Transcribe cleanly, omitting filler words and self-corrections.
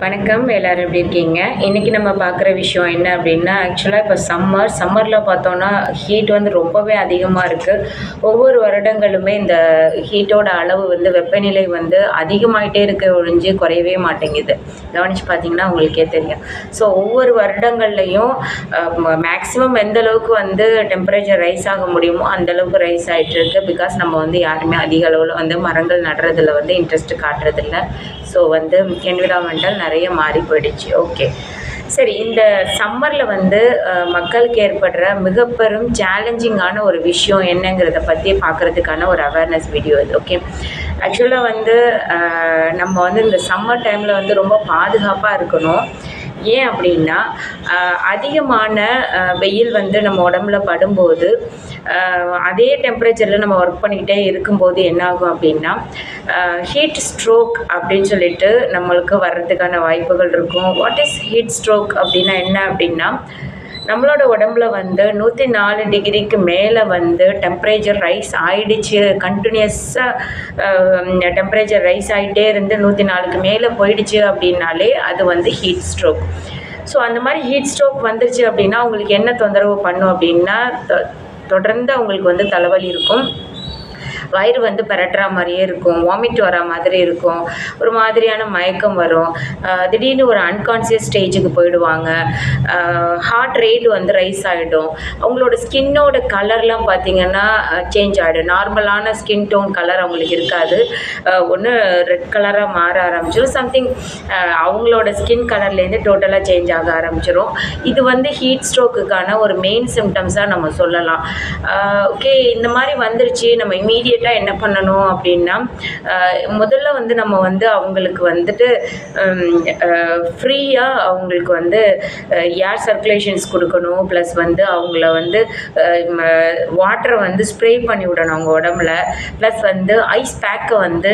வணக்கம். எல்லாரும் எப்படி இருக்கீங்க? இன்னைக்கு நம்ம பார்க்குற விஷயம் என்ன அப்படின்னா, ஆக்சுவலா இப்போ சம்மர்ல பார்த்தோம்னா ஹீட் வந்து ரொம்பவே அதிகமா இருக்கு. ஒவ்வொரு வருடங்களுமே இந்த ஹீட்டோட அளவு வந்து வெப்பநிலை வந்து அதிகமாயிட்டே இருக்க ஒழிஞ்சு குறையவே மாட்டேங்குது. கவனிச்சு பார்த்தீங்கன்னா உங்களுக்கே தெரியும். ஸோ ஒவ்வொரு வருடங்கள்லயும் மேக்ஸிமம் எந்த அளவுக்கு வந்து டெம்பரேச்சர் ரைஸ் ஆக முடியுமோ அந்த அளவுக்கு ரைஸ் ஆயிட்டு இருக்கு. பிகாஸ் நம்ம வந்து யாருமே அதிக அளவுல வந்து மரங்கள் நடுறதுல வந்து இன்ட்ரெஸ்ட் காட்டுறதில்ல. ஸோ வந்து என்விரான்மெண்டல் நிறைய மாறி போயிடுச்சு. ஓகே, சரி. இந்த சம்மரில் வந்து மக்களுக்கு ஏற்படுற மிக பெரும் சேலஞ்சிங்கான ஒரு விஷயம் என்னங்கிறத பற்றி பார்க்குறதுக்கான ஒரு அவேர்னஸ் வீடியோ இது. ஓகே, ஆக்சுவலாக வந்து நம்ம வந்து இந்த சம்மர் டைமில் வந்து ரொம்ப பாதுகாப்பாக இருக்கணும். ஏன் அப்படின்னா அதிகமான வெயில் வந்து நம்ம உடம்புல படும்போது அதே டெம்பரேச்சரில் நம்ம ஒர்க் பண்ணிக்கிட்டே இருக்கும்போது என்ன ஆகும் அப்படின்னா ஹீட் ஸ்ட்ரோக் அப்படின்னு சொல்லிட்டு நம்மளுக்கு வர்றதுக்கான வாய்ப்புகள் இருக்கும். வாட் இஸ் ஹீட் ஸ்ட்ரோக் அப்படின்னா என்ன அப்படின்னா, நம்மளோட உடம்புல வந்து 104 டிகிரிக்கு மேலே வந்து டெம்பரேச்சர் ரைஸ் ஆகிடுச்சு. கண்டினியூஸாக டெம்பரேச்சர் ரைஸ் ஆகிட்டே இருந்து 104க்கு மேலே போயிடுச்சு அப்படின்னாலே அது வந்து ஹீட் ஸ்ட்ரோக். ஸோ அந்த மாதிரி ஹீட் ஸ்ட்ரோக் வந்துருச்சு அப்படின்னா அவங்களுக்கு என்ன தொந்தரவு பண்ணும் அப்படின்னா, தொடர்ந்து அவங்களுக்கு வந்து தலைவலி இருக்கும், வயிறு வந்து பெரட்டுற மாதிரியே இருக்கும், வாமிட் வர மாதிரி இருக்கும், ஒரு மாதிரியான மயக்கம் வரும், திடீர்னு ஒரு அன்கான்சியஸ் ஸ்டேஜுக்கு போயிடுவாங்க, ஹார்ட் ரேட் வந்து ரைஸ் ஆகிடும், அவங்களோட ஸ்கின்னோட கலர்லாம் பார்த்திங்கன்னா சேஞ்ச் ஆகிடும். நார்மலான ஸ்கின் டோன் கலர் அவங்களுக்கு இருக்காது, ஒன்று ரெட் கலராக மாற ஆரம்பிச்சிடும், சம்திங் அவங்களோட ஸ்கின் கலர்லேருந்து டோட்டலாக சேஞ்ச் ஆக ஆரம்பிச்சிடும். இது வந்து ஹீட் ஸ்ட்ரோக்குக்கான ஒரு மெயின் சிம்டம்ஸாக நம்ம சொல்லலாம். ஓகே, இந்த மாதிரி வந்துருச்சு, நம்ம இமீடியட்டாக என்ன பண்ணணும் அப்படின்னா, முதல்ல வந்து நம்ம வந்து அவங்களுக்கு வந்துட்டு ஃப்ரீயாக அவங்களுக்கு வந்து ஏர் சர்க்குலேஷன்ஸ் கொடுக்கணும். ப்ளஸ் வந்து அவங்கள வந்து வாட்டரை வந்து ஸ்ப்ரே பண்ணி விடணும் அவங்க உடம்புல. ப்ளஸ் வந்து ஐஸ் பேக்கை வந்து